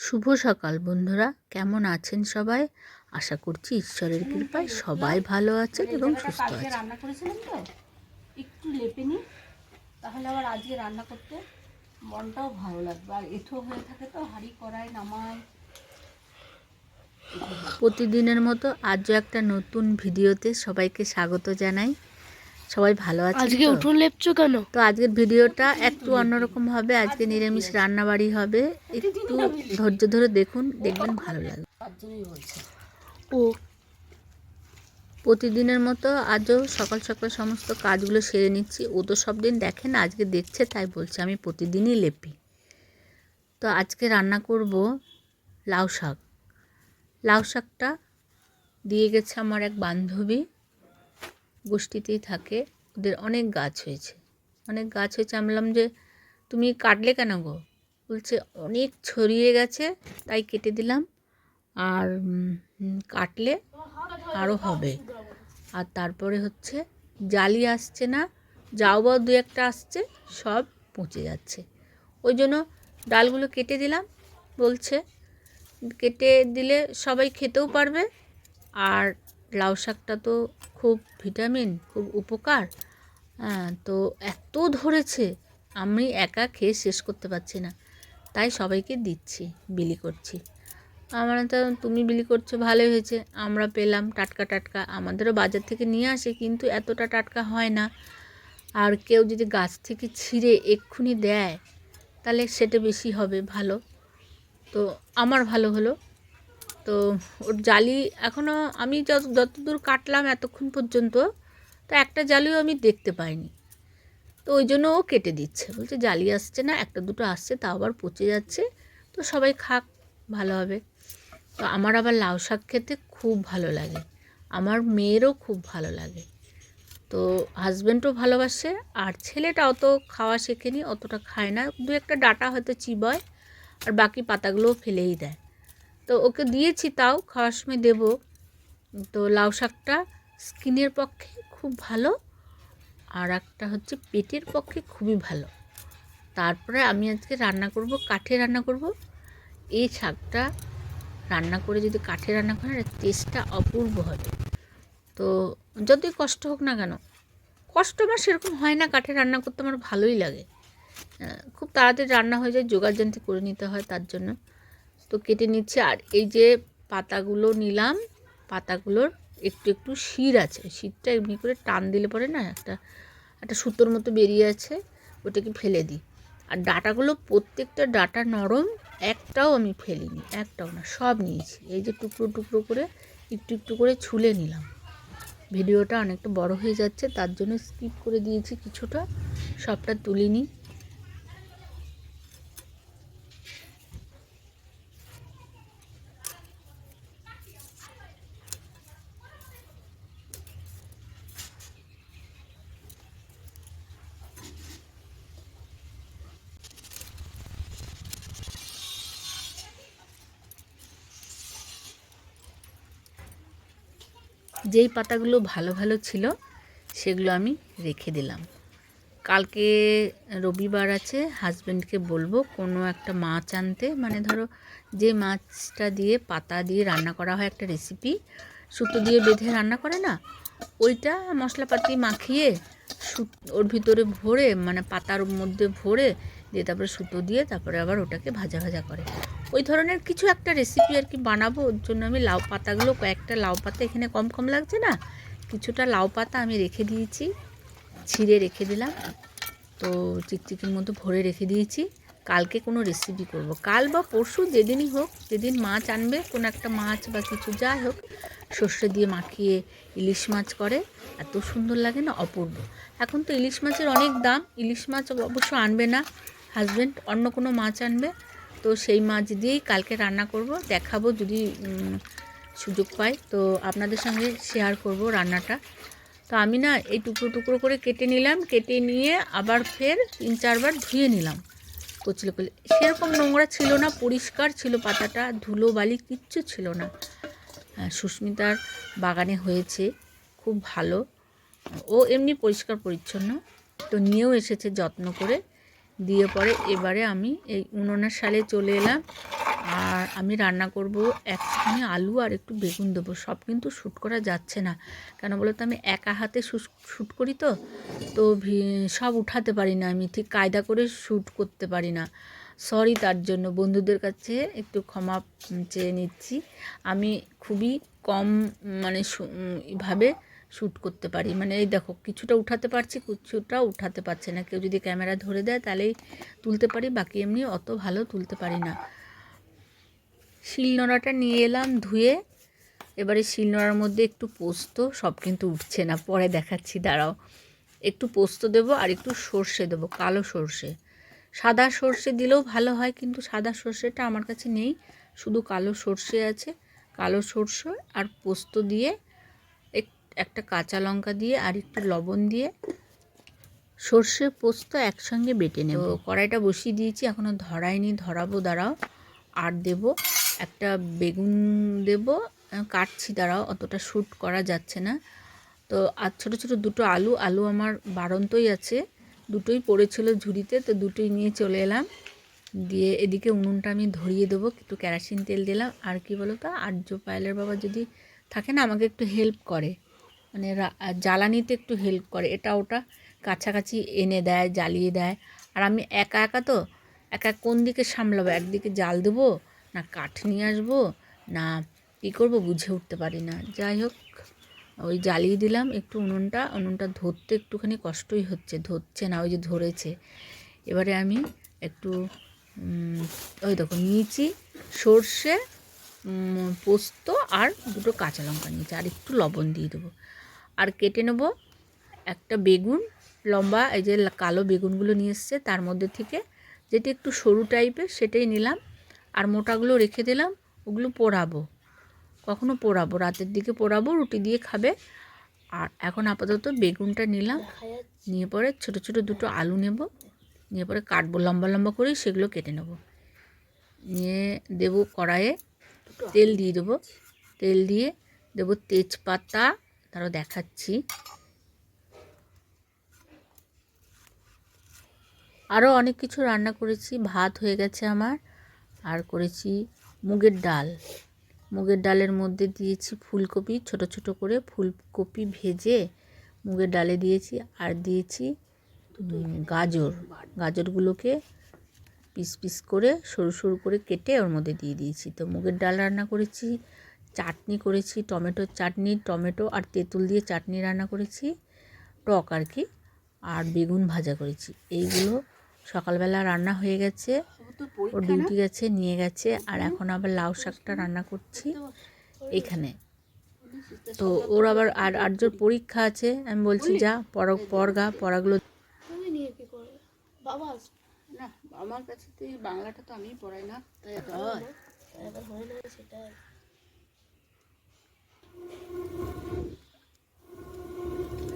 শুভ সকাল বন্ধুরা, কেমন আছেন সবাই? আশা করছি ঈশ্বরের কৃপায় সবাই ভালো আছেন এবং সুস্থ আছেন। রান্না করেছিলাম তো একটু লেপে নিই, তাহলে আবার আজকে রান্না করতে মনটাও ভালো লাগবে। আর এঁঠো হয়ে থাকে তো, হাঁড়ি কড়াই নামাই। প্রতিদিনের মতো আজও একটা নতুন ভিডিওতে সবাইকে স্বাগত জানাই। সবাই ভালো আছেন আজকে তো? উঠোন লেপছো কেন? তো আজকের ভিডিওটা একটু অন্যরকম হবে। আজকে নিরামিষ রান্নাবাড়ি হবে। একটু ধৈর্য ধরে দেখুন, দেখবেন ভালো লাগবে। তার জন্যই বলছি। ও প্রতিদিনের মতো আজও সকাল সকাল সমস্ত কাজগুলো সেরে নিচ্ছি। ও তো সব দিন দেখে না, আজকে দেখছে তাই বলছে আমি প্রতিদিনই লেপি। তো আজকে রান্না করব লাউ শাক। লাউ শাকটা দিয়ে গেছে আমার এক বান্ধবী, গোষ্ঠীতেই থাকে, ওদের অনেক গাছ হয়েছে। আমি বললাম যে তুমি কাটলে কেন গো? বলছে অনেক ছড়িয়ে গেছে তাই কেটে দিলাম, আর কাটলে আরও হবে। আর তারপরে হচ্ছে জালি আসছে না, যাও বা দু একটা আসছে, সব পচে যাচ্ছে। ওই জন্য ডালগুলো কেটে দিলাম। বলছে কেটে দিলে সবাই খেতেও পারবে, আর লাউ শাকটা তো খুব ভিটামিন, খুব উপকার। তো এত ধরেছে, আমি একা খেয়ে শেষ করতে পারছি না, তাই সবাইকে দিচ্ছি, বিলি করছি। আমরা তো, তুমি বিলি করছো ভালোই হয়েছে, আমরা পেলাম টাটকা টাটকা। আমাদেরও বাজার থেকে নিয়ে আসে, কিন্তু এতটা টাটকা হয় না। আর কেউ যদি গাছ থেকে ছিঁড়ে এক্ষুনি দেয় তাহলে সেটা বেশি হবে ভালো। তো আমার ভালো হলো। তো ওর জালি এখনও আমি যতদূর কাটলাম এতক্ষণ পর্যন্ত, তো একটা জালিও আমি দেখতে পাইনি। তো ওই জন্য ও কেটে দিচ্ছে, বলছে জালি আসছে না, একটা দুটো আসছে, তাও আবার পচে যাচ্ছে, তো সবাই খাক, ভালো হবে। তো আমার আবার লাউ শাক খেতে খুব ভালো লাগে, আমার মেয়েরও খুব ভালো লাগে। তো হাজব্যান্ডও ভালোবাসে, আর ছেলেটা অত খাওয়া শেখেনি, অতটা খায় না, দু একটা ডাঁটা হয়তো চিবয়, আর বাকি পাতাগুলোও ফেলেই দেয়। তো ওকে দিয়েছি, তাও খাওয়ার সময় দেব। তো লাউ শাকটা স্কিনের পক্ষে খুব ভালো, আর একটা হচ্ছে পেটের পক্ষে খুবই ভালো। তারপরে আমি আজকে রান্না করব, কাঠে রান্না করব। এই শাকটা রান্না করে যদি কাঠে রান্না করে, টেস্টটা অপূর্ব হবে। তো যতই কষ্ট হোক না কেন, কষ্ট আমার সেরকম হয় না, কাঠে রান্না করতে আমার ভালোই লাগে। খুব তাড়াতাড়ি রান্না হয়ে যায়, জোগাড়যন্ত্রী করে নিতে হয় তার জন্য। তো কেটে নিচ্ছে, আর এই যে পাতাগুলো নিলাম, পাতাগুলোর একটু একটু শির আছে, শিরটা এমনি করে টান দিলে পরে না একটা একটা সুতোর মতো বেরিয়ে আছে, ওটাকে ফেলে দিই। আর ডাঁটাগুলো প্রত্যেকটা ডাঁটা নরম, একটাও আমি ফেলিনি, একটাও না, সব নিয়েছি। এই যে টুকরো টুকরো করে একটু একটু করে ছুলে নিলাম। ভিডিওটা অনেকটা বড় হয়ে যাচ্ছে, তার জন্য স্কিপ করে দিয়েছি কিছুটা, সবটা তুলিনি। যেই পাতাগুলো ভালো ভালো ছিল সেগুলো আমি রেখে দিলাম। কালকে রবিবার আছে, হাজব্যান্ডকে বলবো কোনো একটা মাছ আনতে, মানে ধরো যে মাছটা দিয়ে পাতা দিয়ে রান্না করা হয়, একটা রেসিপি, সুতো দিয়ে বেঁধে রান্না করে না, ওইটা মশলাপাতি মাখিয়ে ওর ভিতরে ভরে, মানে পাতার মধ্যে ভরে দিয়ে তারপরে সুতো দিয়ে তারপরে আবার ওটাকে ভাজা ভাজা করে, ওই ধরনের কিছু একটা রেসিপি আর কি বানাবো। ওর জন্য আমি লাউ পাতাগুলো, কয়েকটা লাউ পাতা এখানে কম কম লাগছে না, কিছুটা লাউ পাতা আমি রেখে দিয়েছি, ছিঁড়ে রেখে দিলাম। তো চিকচিকির মতো ভরে রেখে দিয়েছি, কালকে কোনো রেসিপি করব, কাল বা পরশু যেদিনই হোক, যেদিন মাছ আনবে, কোনো একটা মাছ বা কিছু যাই হোক, সর্ষে দিয়ে মাখিয়ে ইলিশ মাছ করে, এত সুন্দর লাগে না, অপূর্ব। এখন তো ইলিশ মাছের অনেক দাম, ইলিশ মাছ অবশ্য আনবে না হাজব্যান্ড, অন্য কোনো মাছ আনবে। তো সেই মাছ দিয়েই কালকে রান্না করব, দেখাবো যদি সুযোগ পাই, তো আপনাদের সঙ্গে শেয়ার করব রান্নাটা। তো আমি না এই টুকরো টুকরো করে কেটে নিলাম, কেটে নিয়ে আবার ফের 3-4 বার ধুয়ে নিলাম, কচলে কচলে, সেরকম নোংরা ছিল না, পরিষ্কার ছিল পাতাটা, ধুলো বালি কিচ্ছু ছিল না। সুস্মিতার বাগানে হয়েছে, খুব ভালো, ও এমনি পরিষ্কার পরিচ্ছন্ন, তো নিয়েও এসেছে যত্ন করে, দিয়ে পরে এবারে আমি এই উনুনের সালে চলে এলাম, আর আমি রান্না করব একটুখানি আলু আর একটু বেগুন দেবো। সব কিন্তু শ্যুট করা যাচ্ছে না, কেন বলো তো আমি একা হাতে শ্যুট করি, তো সব উঠাতে পারি না, আমি ঠিক কায়দা করে শ্যুট করতে পারি না। সরি, তার জন্য বন্ধুদের কাছে একটু ক্ষমা চেয়ে নিচ্ছি। আমি খুবই কম মানে ভাবে শ্যুট করতে পারি, মানে এই দেখো কিছুটা উঠাতে পারছি, কিছুটা উঠাতে পারছে না। কেউ যদি ক্যামেরা ধরে দেয় তাহলেই তুলতে পারি, বাকি এমনি অত ভালো তুলতে পারি না। শিলনোড়াটা নিয়ে এলাম ধুয়ে, এবারে শিলনোড়ার মধ্যে একটু পোস্ত, সব কিন্তু উঠছে না, পরে দেখাচ্ছি, দাঁড়াও। একটু পোস্ত দেবো আর একটু সর্ষে দেবো, কালো সর্ষে। সাদা সর্ষে দিলেও ভালো হয়, কিন্তু সাদা সর্ষেটা আমার কাছে নেই, শুধু কালো সর্ষে আছে। কালো সর্ষে আর পোস্ত দিয়ে একটা কাঁচা লঙ্কা দিয়ে আর একটু লবণ দিয়ে সর্ষে পোস্ত একসঙ্গে বেটে নেব। কড়াইটা বসিয়ে দিয়েছি, এখনও ধরাইনি, ধরাবো, দাঁড়াও। আর দেব একটা বেগুন দেব, কাটছি, দাঁড়াও, অতটা শ্যুট করা যাচ্ছে না। তো আর ছোটো ছোটো দুটো আলু আমার বাড়ন্তই আছে, দুটোই পড়েছিল ঝুড়িতে, তো দুটোই নিয়ে চলে এলাম। দিয়ে এদিকে উনুনটা আমি ধরিয়ে দেবো, একটু কেরোসিন তেল দিলাম। আর কি বলো তো, আর্য পায়েলের বাবা যদি থাকে না, আমাকে একটু হেল্প করে, মানে জ্বালানিতে একটু হেল্প করে, এটা ওটা কাছাকাছি এনে দেয়, জ্বালিয়ে দেয়। আর আমি একা একা তো, একা কোন দিকে সামলাবো, একদিকে জাল দেবো না কাঠ নিয়ে আসবো না কী করবো বুঝে উঠতে পারি না। যাই হোক, ওই জ্বালিয়ে দিলাম একটু উনুনটা ধরতে একটুখানি কষ্টই হচ্ছে, ধরছে না, ওই যে ধরেছে। এবারে আমি একটু ওই দেখো নিয়েছি সর্ষে, পোস্ত আর দুটো কাঁচা লঙ্কা নিয়েছি, আর একটু লবণ দিয়ে দেবো। আর কেটে নেব একটা বেগুন লম্বা, এই যে কালো বেগুনগুলো নিয়ে এসছে, তার মধ্যে থেকে যেটি একটু সরু টাইপের সেটাই নিলাম, আর মোটাগুলো রেখে দিলাম, ওগুলো পোড়াবো, কখনো পোড়াবো, রাতের দিকে পোড়াবো, রুটি দিয়ে খাবে। আর এখন আপাতত বেগুনটা নিলাম, নিয়ে পরে ছোটো ছোটো দুটো আলু নেব, নিয়ে পরে কাটবো লম্বা লম্বা করেই, সেগুলো কেটে নেব। নিয়ে দেবো কড়াইয়ে, তেল দিয়ে দেবো, তেল দিয়ে দেবো তেজপাতা, তারও দেখাচ্ছি। আরও অনেক কিছু রান্না করেছি, ভাত হয়ে গেছে আমার, আর করেছি মুগের ডাল। মুগের ডালের মধ্যে দিয়েছি ফুলকপি, ছোট ছোট করে ফুলকপি ভেজে মুগের ডালে দিয়েছি, আর দিয়েছি গাজরগুলোকে পিস পিস করে সরু সরু করে কেটে ওর মধ্যে দিয়ে দিয়েছি। তো মুগের ডাল রান্না করেছি, চাটনি করেছি, টমেটোর চাটনি, টমেটো আর তেঁতুল দিয়ে চাটনি রান্না করেছি, টক আর কি, আর বেগুন ভাজা করেছি। এইগুলো সকালবেলা রান্না হয়ে গেছে, ও ডিউটি গেছে, নিয়ে গেছে। আর এখন আবার লাউ শাকটা রান্না করছি এখানে। তো ওর আবার আর্যর পরীক্ষা আছে, আমি বলছি যা পড়াগুলো বাবা না, আমার কাছে তো এই বাংলাটা তো আমি পড়াই না, তাই হয় না সেটাই।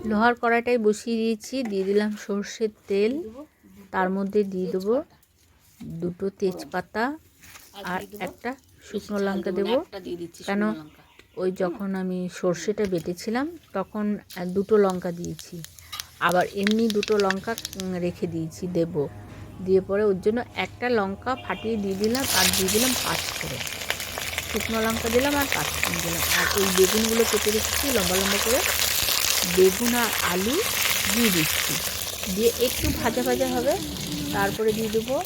লোহার কড়াইটাই বসিয়ে দিয়েছি, দিয়ে দিলাম সর্ষের তেল, তার মধ্যে দিয়ে দেবো দুটো তেজপাতা আর একটা শুকনো লঙ্কা দেবো। কেন, ওই যখন আমি সর্ষেটা বেটেছিলাম তখন দুটো লঙ্কা দিয়েছি, আবার এমনি দুটো লঙ্কা রেখে দিয়েছি দেব, দিয়ে পরে ওর জন্য একটা লঙ্কা ফাটিয়ে দিয়ে দিলাম, আর দিয়ে দিলাম 5 করে শুকনো লঙ্কা দিলাম, আর 5 ফোড়ন দিলাম। আর এই বেগুনগুলো কেটে রেখেছি লম্বা লম্বা করে, বেগুন আর আলু দিয়ে দিচ্ছি, দিয়ে একটু ভাজা ভাজা হবে, তারপরে দিয়ে দেবো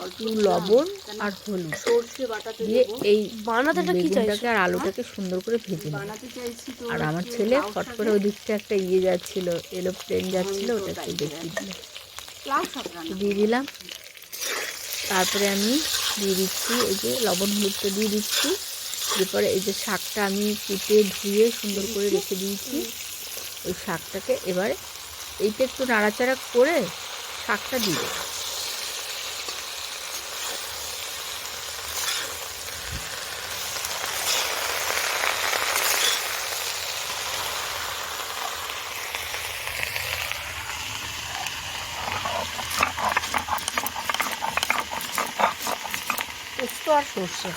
একটু লবণ আর হলুদ, দিয়ে এই বেগুনটাকে আর আলুটাকে সুন্দর করে ভেজে নেব। আর আমার ছেলে ফট করে ওই দিকটা একটা যাচ্ছিল, এরোপ্লেন যাচ্ছিল, ওটা একটু দেখিয়ে দিল, দিয়ে দিলাম। তারপরে আমি দিয়ে দিচ্ছি এই যে লবণ হলুদটা দিয়ে দিচ্ছি, এরপরে এই যে শাকটা আমি কেটে ধুয়ে সুন্দর করে রেখে দিয়েছি, ওই শাকটাকে এবারে এইটা একটু নাড়াচাড়া করে শাকটা দিয়ে দেবো। পোস্ত আর সর্ষে,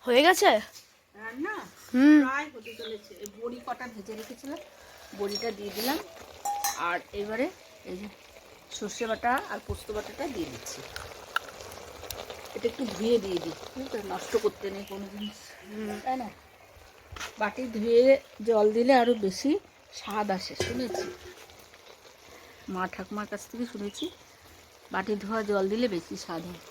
হয়ে গেছে রান্না হুম প্রায় হতে চলেছে। এই বড়ি কটা ভেজে রেখেছিলাম, বড়িটা দিয়ে দিলাম। আর এবারে এই যে সর্ষে বাটা আর পোস্ত বাটাটা দিয়ে দিচ্ছি। এটা একটু ধুয়ে দিয়ে দিই, বুঝতে, নষ্ট করতে নেই কোনো জিনিস, তাই না? বাটি ধুয়ে জল দিলে আরও বেশি স্বাদ আসে, শুনেছি, মা ঠাকুমার কাছ থেকে শুনেছি, বাটি ধোয়া জল দিলে বেশি স্বাদ হয়।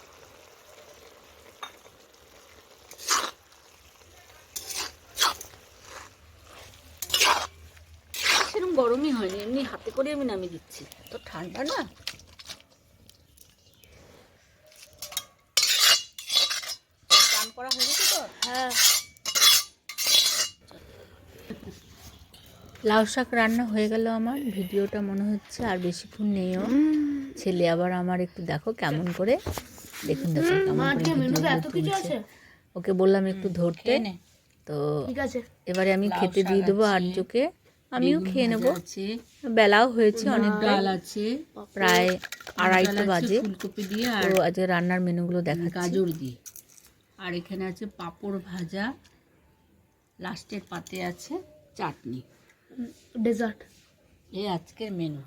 সেরকম গরমই হয়নি, এমনি হাতে করে আমি নামিয়ে দিচ্ছি, তো ঠান্ডা না। স্নান করা হয়ে গেছে তো? হ্যাঁ লাউ শাক রান্না হয়ে গেল আমার। ভিডিওটা মনে হচ্ছে আর বেশিক্ষণ নেইও। ছেলে আবার আমার একটু দেখো কেমন করে, দেখুন দেখুন কেমন করে মেনুতে ভিডিওগুলো এত কিছু তুলছে। আছে ওকে বললাম একটু ধরতে, খেয়ে নে। তো ঠিক আছে এবারে আমি লাউ খেতে শাক দিয়ে দেবো আছে, আর্যকে, আমিও বেগুন খেয়ে নেব। ভাজা আছে, বেলাও হয়েছে মুগ অনেকটাই, ডাল আছে, প্রায় মুগ ডাল 2:30 আছে বাজে। ফুলকপি দিয়ে তো আর আজকে রান্নার মেনুগুলো দেখাচ্ছি। গাজর দিয়ে। আর এখানে আছে পাঁপড় ভাজা, লাস্টের পাতে আছে চাটনি। ডেজার্ট এই আজকের মেনু।